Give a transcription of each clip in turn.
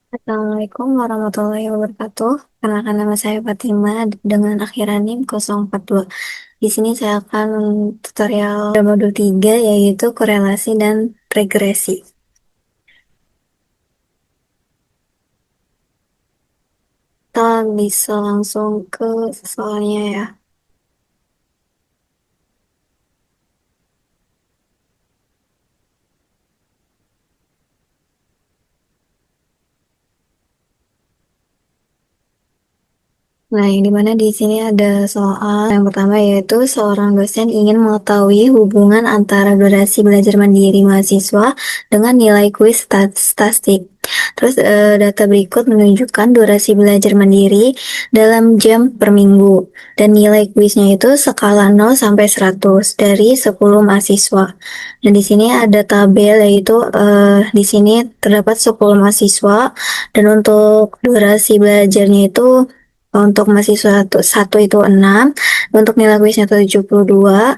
Assalamualaikum warahmatullahi wabarakatuh. Kenalkan nama saya Fatima dengan akhiran NIM 042. Di sini saya akan tutorial modul 3 yaitu korelasi dan regresi. Kita bisa langsung ke soalnya ya. Nah, yang dimana di sini ada soal yang pertama yaitu seorang dosen ingin mengetahui hubungan antara durasi belajar mandiri mahasiswa dengan nilai kuis statistik. Terus data berikut menunjukkan durasi belajar mandiri dalam jam per minggu dan nilai kuisnya itu skala 0 sampai 100 dari 10 mahasiswa. Dan di sini ada tabel yaitu di sini terdapat 10 mahasiswa dan untuk durasi belajarnya itu untuk mahasiswa satu itu 6, untuk nilai kuisnya 72,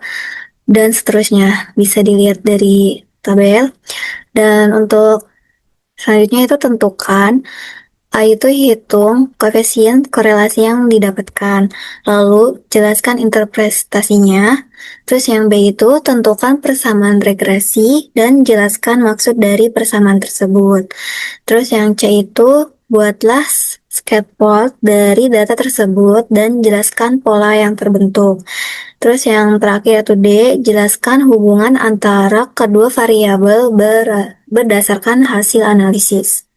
dan seterusnya. Bisa dilihat dari tabel. Dan untuk selanjutnya itu tentukan A itu hitung koefisien korelasi yang didapatkan. Lalu jelaskan interpretasinya. Terus yang B itu tentukan persamaan regresi dan jelaskan maksud dari persamaan tersebut. Terus yang C itu buatlah scaffold dari data tersebut dan jelaskan pola yang terbentuk. Terus yang terakhir yaitu D, jelaskan hubungan antara kedua variabel berdasarkan hasil analisis.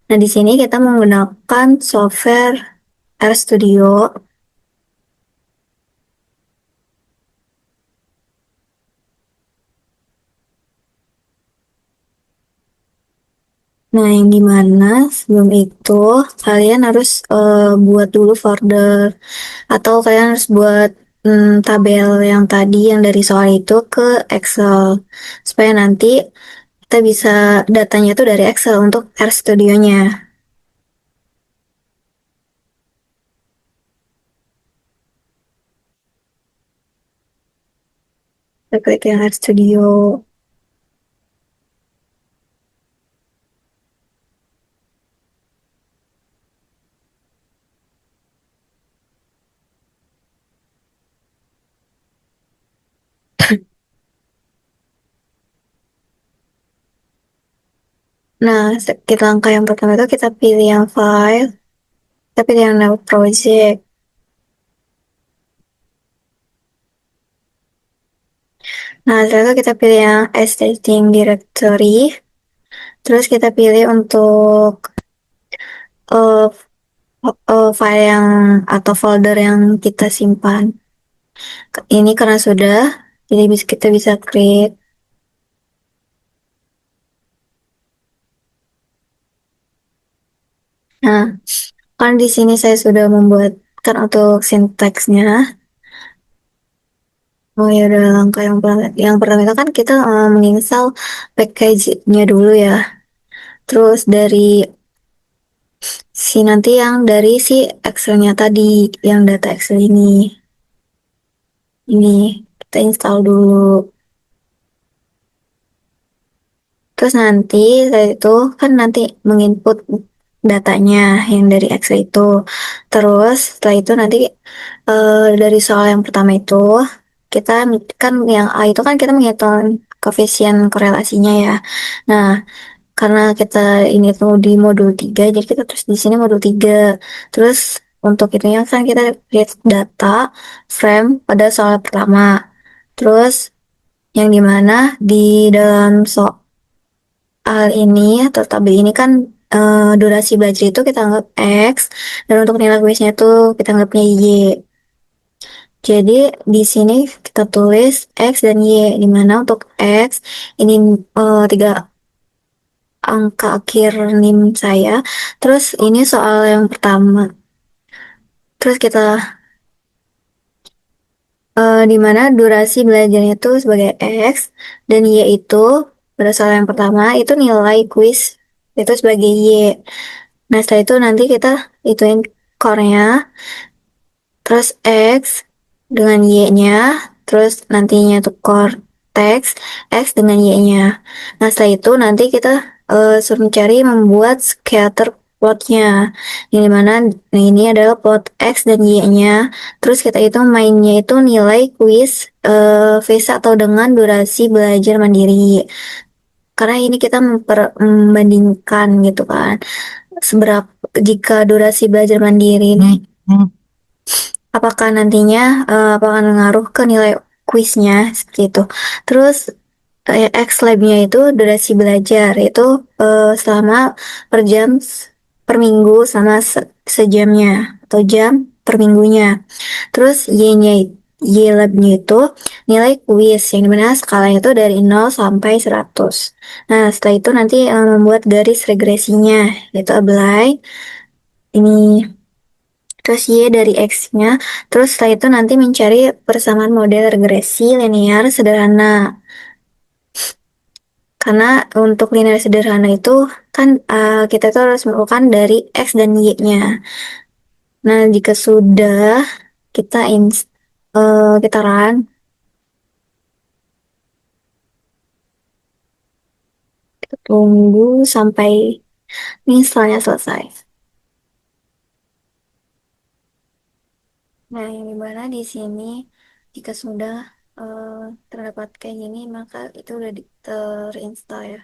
Nah, di sini kita menggunakan software RStudio. Nah, yang dimana sebelum itu kalian harus buat dulu folder atau kalian harus buat tabel yang tadi yang dari soal itu ke Excel supaya nanti kita bisa datanya itu dari Excel untuk RStudio-nya. Kita klik yang RStudio. Nah, kita langkah yang pertama itu kita pilih yang file, kita pilih yang new project. Nah, setelah itu kita pilih yang existing directory. Terus kita pilih untuk uh, file yang atau folder yang kita simpan. Ini karena sudah, jadi kita bisa klik. Nah, kan di sini saya sudah membuatkan untuk sintaksnya. Oh ya udah langkah yang pertama itu kan kita menginstal package-nya dulu ya. Terus dari nanti yang dari si Excel-nya tadi, yang data Excel ini kita install dulu. Terus nanti setelah itu kan nanti menginput datanya yang dari Excel itu. Terus setelah itu nanti dari soal yang pertama itu kita kan yang A itu kan kita menghitung koefisien korelasinya ya. Nah, karena kita ini tuh di modul 3 jadi kita terus di sini modul 3. Terus untuk itunya kan kita lihat data frame pada soal pertama. Terus yang dimana di dalam soal ini atau tabel ini kan durasi belajar itu kita anggap X dan untuk nilai kuisnya itu kita anggapnya Y. Jadi di sini kita tulis X dan Y, di mana untuk X ini tiga angka akhir NIM saya. Terus ini soal yang pertama. Terus kita di mana durasi belajarnya itu sebagai X dan Y itu pada soal yang pertama itu nilai kuis itu sebagai Y. Nah, setelah itu nanti kita ituin core-nya, terus X dengan Y-nya, terus nantinya tuh core text, X dengan Y-nya. Nah, setelah itu nanti kita suruh mencari membuat scatter plotnya. Yang dimana nah ini adalah plot X dan Y-nya. Terus kita itu mainnya itu nilai kuis VESA atau dengan durasi belajar mandiri. Karena ini kita membandingkan gitu kan. Seberapa jika durasi belajar mandiri ini apakah nantinya apakah ngaruh ke nilai kuisnya seperti itu. Terus X labnya itu durasi belajar itu selama per jam per minggu sama sejamnya atau jam per minggunya. Terus Y labnya itu nilai kuis yang dimana skalanya itu dari 0 sampai 100. Nah, setelah itu nanti membuat garis regresinya, yaitu apply ini. Terus Y dari X-nya, terus setelah itu nanti mencari persamaan model regresi linear sederhana. Karena untuk linear sederhana itu kan kita tuh harus melakukan dari X dan Y-nya. Nah, jika sudah kita kita run, kita tunggu sampai misalnya selesai. Nah, yang dimana di sini jika sudah terdapat kayak gini, maka itu udah terinstall ya.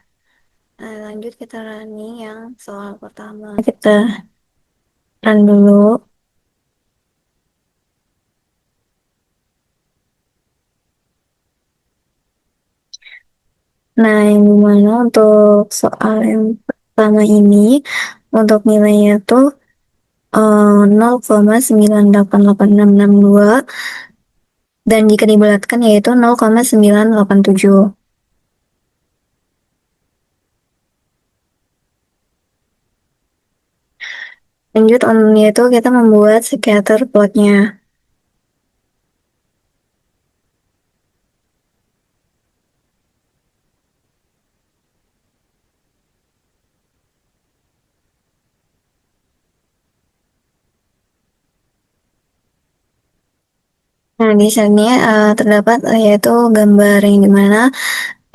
Nah, lanjut kita running yang soal pertama. Kita run dulu. Nah, yang dimana untuk soal yang pertama ini, untuk nilainya tuh 0,988662 dan jika dibulatkan yaitu 0,987. Lanjut yaitu kita membuat scatter plotnya. Nah, di sini terdapat yaitu gambar yang dimana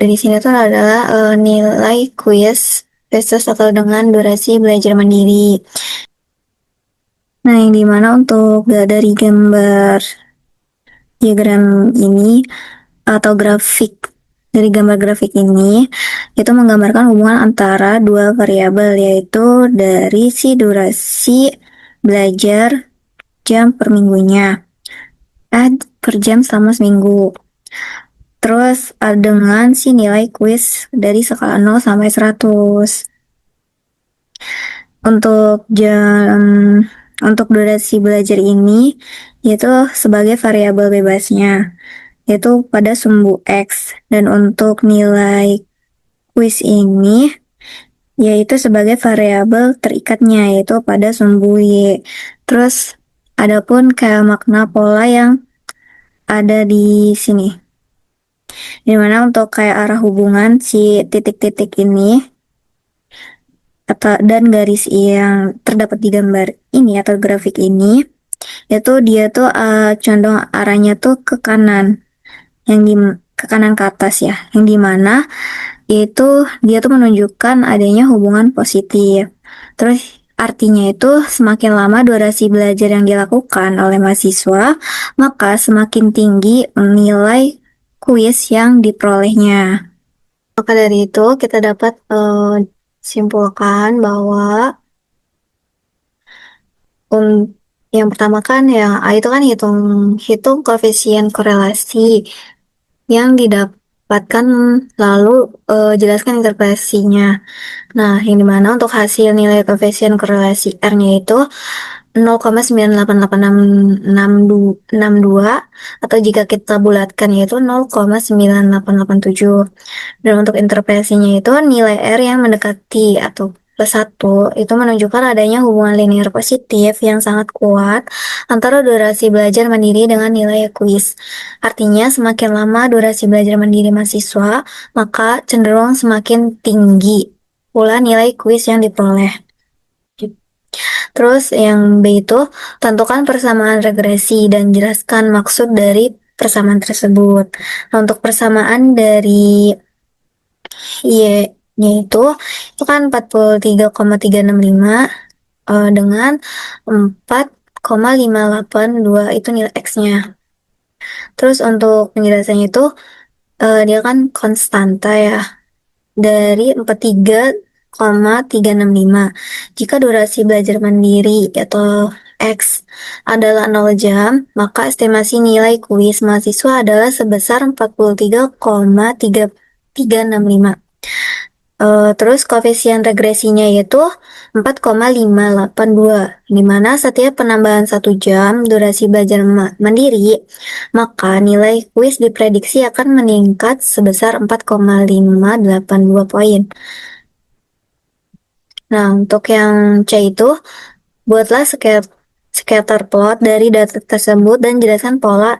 dari sini tuh adalah nilai kuis versus atau dengan durasi belajar mandiri. Nah, yang dimana untuk dari gambar diagram ini atau grafik dari gambar grafik ini itu menggambarkan hubungan antara dua variabel yaitu dari si durasi belajar jam per minggunya per jam selama seminggu. Terus dengan si nilai kuis dari skala 0 sampai 100. Untuk untuk durasi belajar ini yaitu sebagai variabel bebasnya yaitu pada sumbu X dan untuk nilai kuis ini yaitu sebagai variabel terikatnya yaitu pada sumbu Y. Terus adapun kayak makna pola yang ada di sini. Dimana untuk kayak arah hubungan si titik-titik ini atau dan garis yang terdapat di gambar ini atau grafik ini itu dia tuh condong arahnya tuh ke kanan yang di ke kanan ke atas ya yang dimana itu dia tuh menunjukkan adanya hubungan positif. Terus artinya itu semakin lama durasi belajar yang dilakukan oleh mahasiswa maka semakin tinggi nilai kuis yang diperolehnya. Maka dari itu kita dapat simpulkan bahwa yang pertama kan ya itu kan hitung koefisien korelasi yang didapatkan lalu jelaskan interpretasinya. Nah, yang dimana untuk hasil nilai koefisien korelasi R-nya itu 0,988662 atau jika kita bulatkan yaitu 0,9887. Dan untuk interpretasinya itu nilai R yang mendekati atau plus 1 itu menunjukkan adanya hubungan linear positif yang sangat kuat antara durasi belajar mandiri dengan nilai kuis. Artinya semakin lama durasi belajar mandiri mahasiswa, maka cenderung semakin tinggi pula nilai kuis yang diperoleh. Terus yang B itu tentukan persamaan regresi dan jelaskan maksud dari persamaan tersebut. Nah, untuk persamaan dari Y-nya itu kan 43,365 dengan 4,582 itu nilai X-nya. Terus untuk penjelasannya itu dia kan konstanta ya, dari 43,365. Jika durasi belajar mandiri atau X adalah 0 jam, maka estimasi nilai kuis mahasiswa adalah sebesar 43,3365. Terus koefisien regresinya yaitu 4,582, di mana setiap penambahan 1 jam durasi belajar mandiri, maka nilai kuis diprediksi akan meningkat sebesar 4,582 poin. Nah, untuk yang C itu, buatlah scatter plot dari data tersebut dan jelaskan pola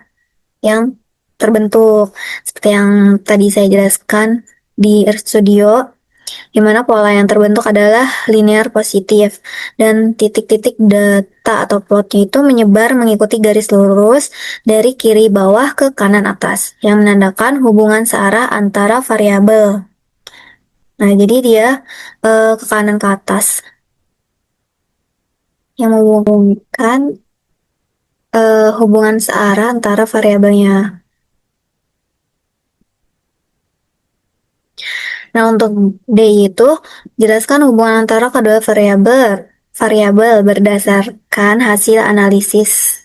yang terbentuk. Seperti yang tadi saya jelaskan di RStudio, di mana pola yang terbentuk adalah linear positif dan titik-titik data atau plotnya itu menyebar mengikuti garis lurus dari kiri bawah ke kanan atas yang menandakan hubungan searah antara variabel. Nah, jadi dia ke kanan ke atas yang menghubungkan hubungan searah antara variabelnya. Nah, untuk D itu jelaskan hubungan antara kedua variabel berdasarkan hasil analisis,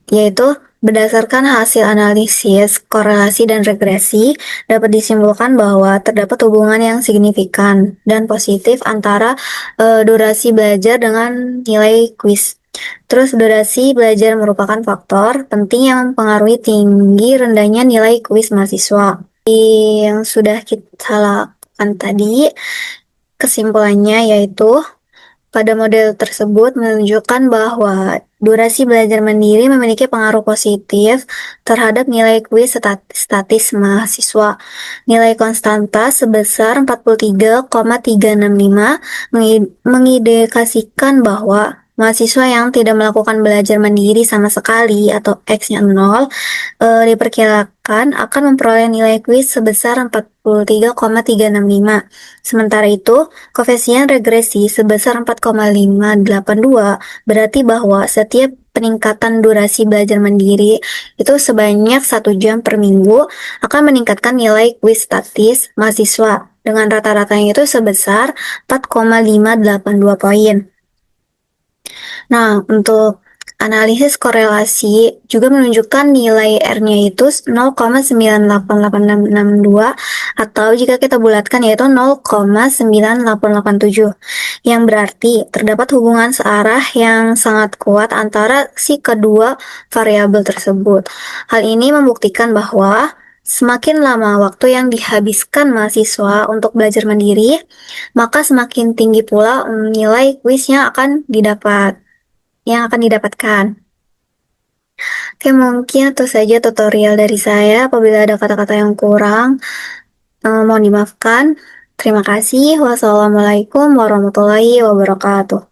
yaitu berdasarkan hasil analisis korelasi dan regresi dapat disimpulkan bahwa terdapat hubungan yang signifikan dan positif antara durasi belajar dengan nilai kuis. Terus durasi belajar merupakan faktor penting yang mempengaruhi tinggi rendahnya nilai kuis mahasiswa. Yang sudah kita lakukan tadi, kesimpulannya yaitu pada model tersebut menunjukkan bahwa durasi belajar mandiri memiliki pengaruh positif terhadap nilai kuis statis mahasiswa. Nilai konstanta sebesar 43,365 mengindikasikan bahwa mahasiswa yang tidak melakukan belajar mandiri sama sekali atau X-nya 0 diperkirakan akan memperoleh nilai kuis sebesar 43,365. Sementara itu, koefisien regresi sebesar 4,582 berarti bahwa setiap peningkatan durasi belajar mandiri itu sebanyak 1 jam per minggu akan meningkatkan nilai kuis statis mahasiswa dengan rata-ratanya itu sebesar 4,582 poin. Nah, untuk analisis korelasi juga menunjukkan nilai R-nya itu 0,988662 atau jika kita bulatkan yaitu 0,9887 yang berarti terdapat hubungan searah yang sangat kuat antara si kedua variabel tersebut. Hal ini membuktikan bahwa semakin lama waktu yang dihabiskan mahasiswa untuk belajar mandiri, maka semakin tinggi pula nilai kuisnya yang akan didapatkan. Oke, mungkin itu saja tutorial dari saya. Apabila ada kata-kata yang kurang, mohon dimaafkan. Terima kasih. Wassalamualaikum warahmatullahi wabarakatuh.